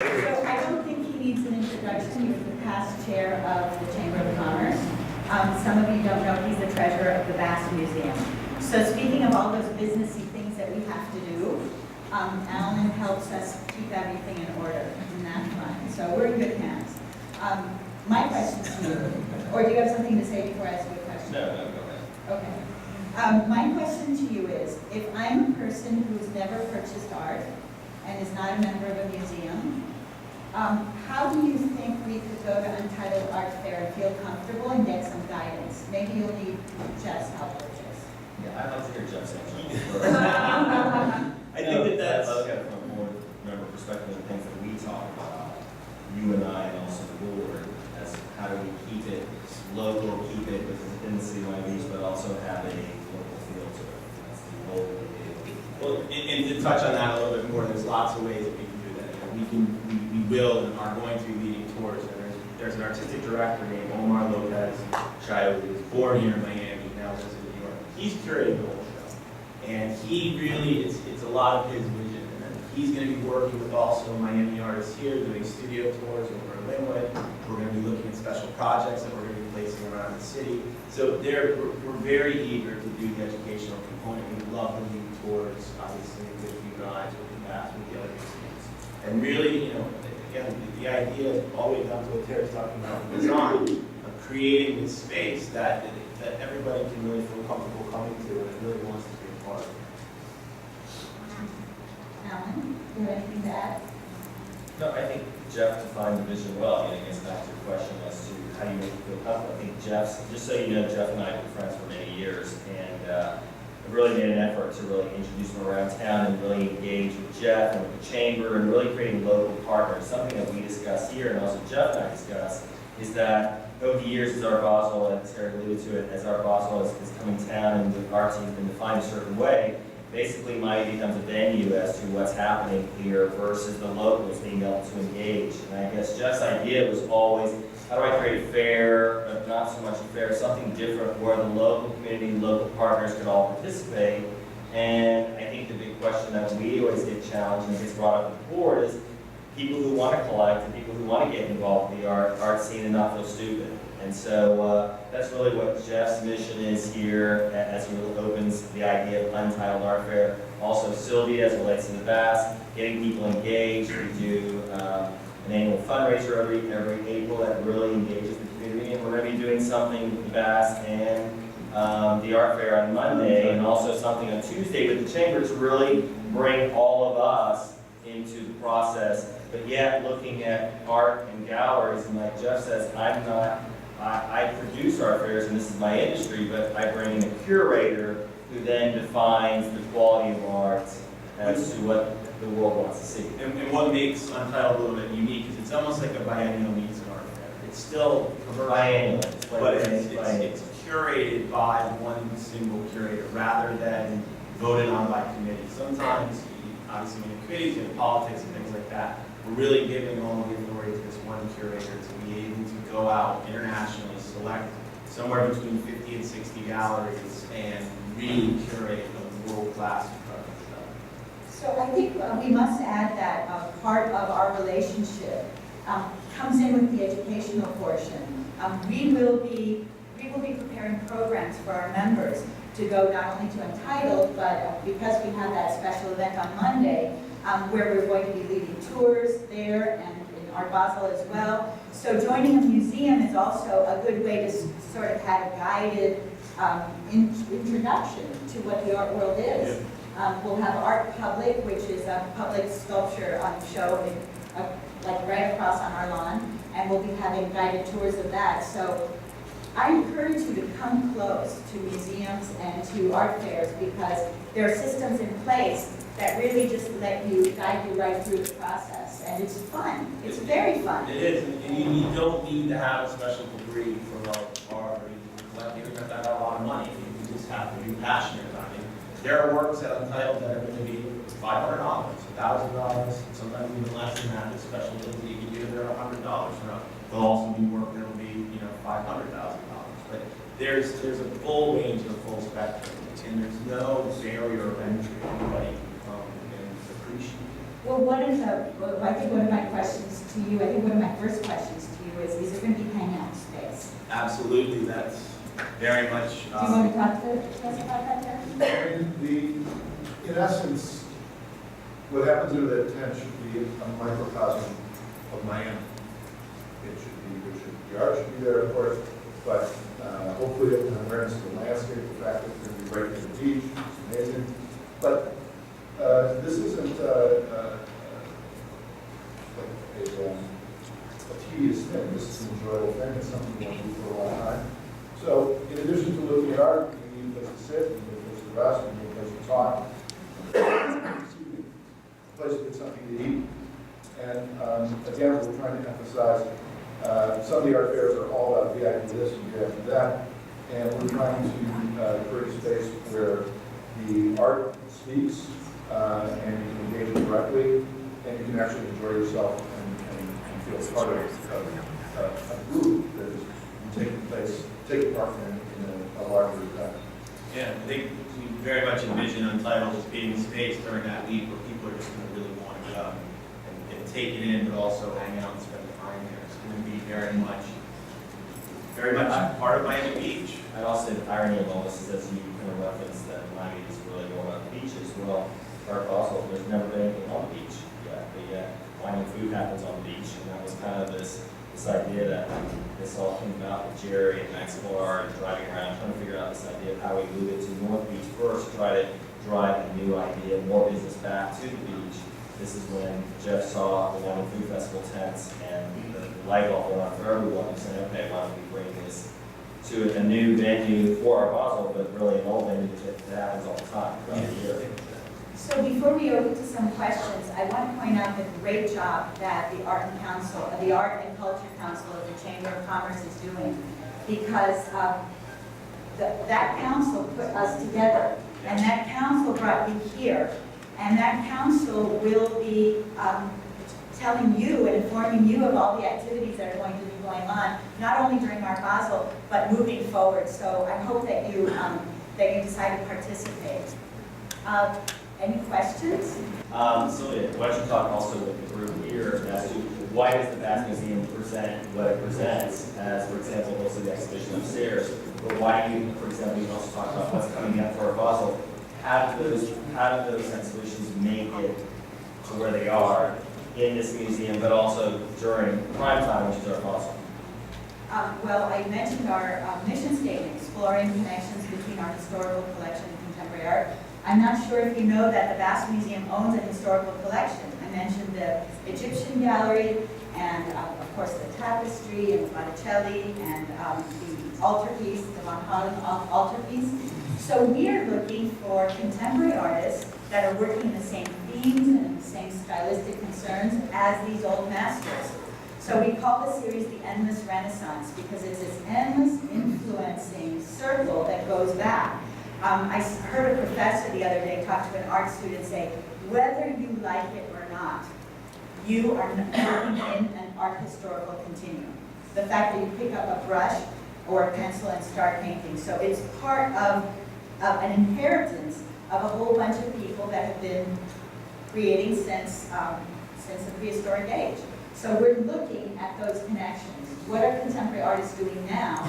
So I don't think he needs an introduction. He's the past chair of the Chamber of Commerce. Some of you don't know he's the treasurer of the Bass Museum. So speaking of all those businessy things that we have to do, Alan helps us keep everything in order, and that's fine. So we're in good hands. My question to you, or do you have something to say before I ask you a question? No, go ahead. Okay. My question to you is, if I'm a person who's never purchased art and is not a member of a museum, how do you think we could go to Untitled Art Fair and feel comfortable and get some guidance? Maybe you'll need Jeff's help with this. Yeah, I'd like to hear Jeff say something. I think that's... I look at it from a board member perspective and things that we talk about, you and I and also the board, as how do we keep it local, keep it within the city limits, but also have a local feel to it. That's the goal of the deal. Well, and to touch on that a little bit more, there's lots of ways that we can do that. You know, we will and are going to be leading tours. And there's an artistic director named Omar Lopez Chayo, who was born here in Miami, now lives in New York. He's curating the whole show, and he really it's a lot of his vision. And he's going to be working with also Miami artists here, doing studio tours over in Linwood. We're going to be looking at special projects that we're going to be placing around the city. So we're very eager to do the educational component. We love the leading tours, obviously, with you guys, with the Bass, with the other museums. And really, you know, again, the idea, all the way down to what Tara's talking about, the design of creating this space that everybody can really feel comfortable coming to and really wants to be a part of. Alan, do you have anything to add? No, I think Jeff defined the vision well. Getting us back to your question as to how do you make you feel comfortable. I think Jeff's, just so you know, Jeff and I have been friends for many years, and I've really made an effort to really introduce him around town and really engage with Jeff and with the chamber and really creating local partners. Something that we discuss here and also Jeff and I discuss is that over the years as Art Basel, and Terry alluded to it, as Art Basel is coming to town and the art scene's been defined a certain way, basically Miami becomes a venue as to what's happening here versus the locals being able to engage. And I guess Jeff's idea was always, how do I create a fair, but not so much a fair, something different where the local community, local partners could all participate. And I think the big question that we always get challenged and gets brought up with the board is people who want to collect and people who want to get involved in the art scene and not feel stupid. And so that's really what Jeff's mission is here as he opens the idea of Untitled Art Fair. Also Sylvia, as it relates to the Bass, getting people engaged. We do an annual fundraiser every April that really engages the community. And we're going to be doing something with the Bass and the art fair on Monday, and also something on Tuesday with the chamber to really bring all of us into the process. But yet looking at art and galleries, and like Jeff says, I produce art fairs and this is my industry, but I bring in a curator who then defines the quality of art as to what the world wants to see. And what makes Untitled a little bit unique is it's almost like a biennial meets an art fair. It's still commercial, Biennial, but it's curated by one single curator rather than voted on by committee. Sometimes, obviously, when the committees and politics and things like that, we're really giving all the authority to this one curator to be able to go out internationally, select somewhere between 50 and 60 galleries, and really curate a world-class incredible show. So I think we must add that part of our relationship comes in with the educational portion. We will be preparing programs for our members to go not only to Untitled, but because we have that special event on Monday, where we're going to be leading tours there and in Art Basel as well. So joining a museum is also a good way to sort of have a guided introduction to what the art world is. We'll have Art Public, which is a public sculpture show like right across on our lawn, and we'll be having guided tours of that. So I encourage you to come close to museums and to art fairs because there are systems in place that really just let you guide you right through the process. And it's fun. It's very fun. It is, and you don't need to have a special degree for art or you don't have to have a lot of money. You just have to be passionate about it. There are works at Untitled that are going to be $500, $1,000, sometimes even less than that. The special things that you can do, they're $100 for us. There'll also be work that'll be, $500,000. But there's a full range of full spectrum, and there's no barrier of entry. Anybody can come and appreciate it. Well, I think one of my questions to you, I think one of my first questions to you is there going to be hangout space? Absolutely, that's very much. Do you want to talk to us about that, Terry? In essence, what happens under that tent should be a microcosm of Miami. The art should be there, of course, but hopefully an awareness of the landscape, the fact that it's going to be right near the beach, it's amazing. But this isn't like a tedious thing. This is an enjoyable thing. It's something we want to do for a long time. So in addition to looking at art, we need a place to sit, we need a place to rest, we need a place to talk, a place to get something to eat. And again, we're trying to emphasize some of the art fairs are all about VIP this and VIP that, and we're trying to create a space where the art speaks and you can engage it directly, and you can actually enjoy yourself and feel part of a group that is taking part in a larger event. Yeah, I think we very much envision Untitled as being a space during that week where people are just going to really want to go and take it in, but also hang out and spend time there. It's going to be very much part of Miami Beach. I'd also say the irony of all this is, as you kind of referenced, that Miami is really going on the beach as well. Art Basel, there's never been anything on the beach yet, but yet wine and food happens on the beach, and that was kind of this idea that this all came about with Jerry and Max Millar and driving around, trying to figure out this idea of how we move it to North Beach first, try to drive a new idea, more business back to the beach. This is when Jeff saw the Wine and Food Festival tents and the light bulb went on for everyone, and saying, okay, why don't we bring this to a new venue for our Basel, but really an old venue that happens all the time throughout the year. So before we open to some questions, I want to point out the great job that the Art and Culture Council of the Chamber of Commerce is doing, because that council put us together, and that council brought me here, and that council will be telling you and informing you of all the activities that are going to be going on, not only during Art Basel, but moving forward. So I hope that you decide to participate. Any questions? So yeah, why don't you talk also with the group here as to why does the Bass Museum present what it presents, as for example, also the exhibition upstairs, but why do you, for example, you can also talk about what's coming up for a Basel. How do those exhibitions make it to where they are in this museum, but also during prime time, which is our Basel? Well, I mentioned our mission statement, exploring connections between our historical collection and contemporary art. I'm not sure if you know that the Bass Museum owns a historical collection. I mentioned the Egyptian gallery, and of course the tapestry and Botticelli, and the altarpiece, the Van Halen altarpiece. So we are looking for contemporary artists that are working in the same themes and in the same stylistic concerns as these old masters. So we call the series the Endless Renaissance, because it's this endless influencing circle that goes back. I heard a professor the other day talk to an art student say, whether you like it or not, you are working in an art historical continuum. The fact that you pick up a brush or a pencil and start painting. So it's part of an inheritance of a whole bunch of people that have been creating since the prehistoric age. So we're looking at those connections. What are contemporary artists doing now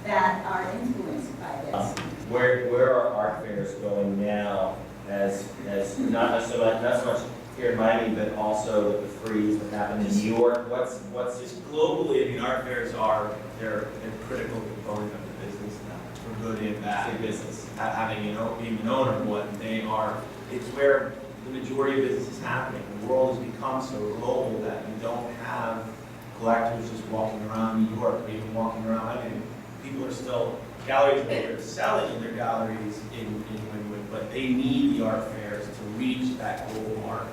that are influenced by this? Where are art fairs going now, as not so much here in Miami, but also with the Frieze, what happened in New York? What's Just globally, I mean, art fairs they're a critical component of the business now, for good and bad. big business? Having being an owner of one, it's where the majority of business is happening. The world has become so global that you don't have collectors just walking around New York, or even walking around. I mean, people are still, galleries that are selling in their galleries in Wynwood, but they need the art fairs to reach that global market.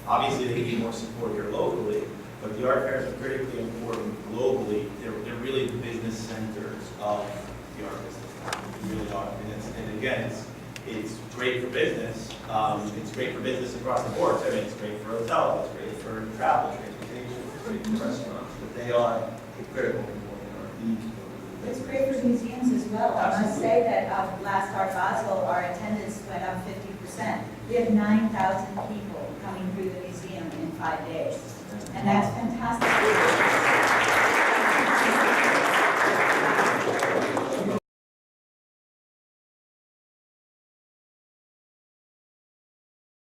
Obviously, they need more support here locally, but the art fairs are critically important globally. They're really the business centers of the art business. They really are. And again, it's great for business. It's great for business across the board. I mean, it's great for hotels, it's great for travel, transportation, it's great for restaurants, but they are a critical component. It's great for museums as well. I must say that last Art Basel, our attendance went up 50%. We had 9,000 people coming through the museum. 5 days. And that's fantastic